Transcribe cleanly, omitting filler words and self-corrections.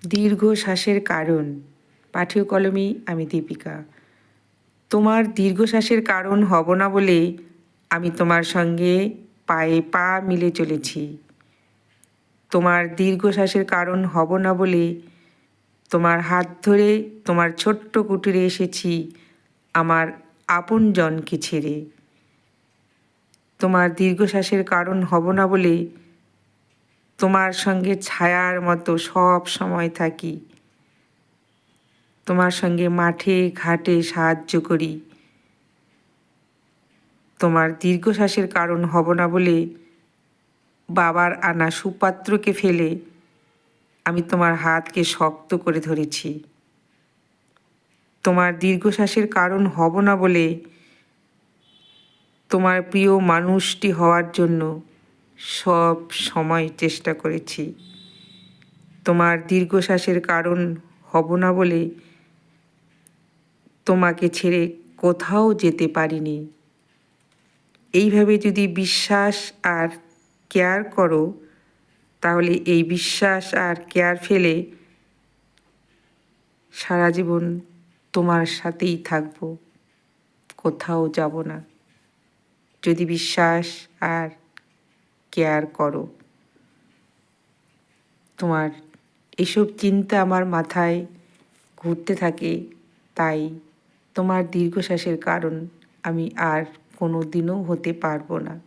দীর্ঘশ্বাসের কারণ। পাঠীয় কলমে আমি দীপিকা। তোমার দীর্ঘশ্বাসের কারণ হব না বলে আমি তোমার সঙ্গে পায়ে পা মিলে চলেছি। তোমার দীর্ঘশ্বাসের কারণ হব না বলে তোমার হাত ধরে তোমার ছোট্ট কুটিরে এসেছি আমার আপনজনকে ছেড়ে। তোমার দীর্ঘশ্বাসের কারণ হব না বলে তোমার সঙ্গে ছায়ার মতো সব সময় থাকি। তোমার সঙ্গে মাঠে ঘাটে সাহায্য করি। তোমার দীর্ঘশ্বাসের কারণ হব না বলে বাবার আনা সুপাত্রকে ফেলে আমি তোমার হাতকে শক্ত করে ধরেছি। তোমার দীর্ঘশ্বাসের কারণ হব না বলে তোমার প্রিয় মানুষটি হওয়ার জন্য সব সময় চেষ্টা করেছি। তোমার দীর্ঘশ্বাসের কারণ হব না বলে তোমাকে ছেড়ে কোথাও যেতে পারিনি। এইভাবে যদি বিশ্বাস আর কেয়ার করো তাহলে এই বিশ্বাস আর কেয়ার ফেলে সারা জীবন তোমার সাথেই থাকবো, কোথাও যাব না। যদি বিশ্বাস আর কেয়ার করো। তোমার এসব চিন্তা আমার মাথায় ঘুরতে থাকে, তাই তোমার দীর্ঘশ্বাসের কারণ আমি আর কোনো দিনও হতে পারবো না।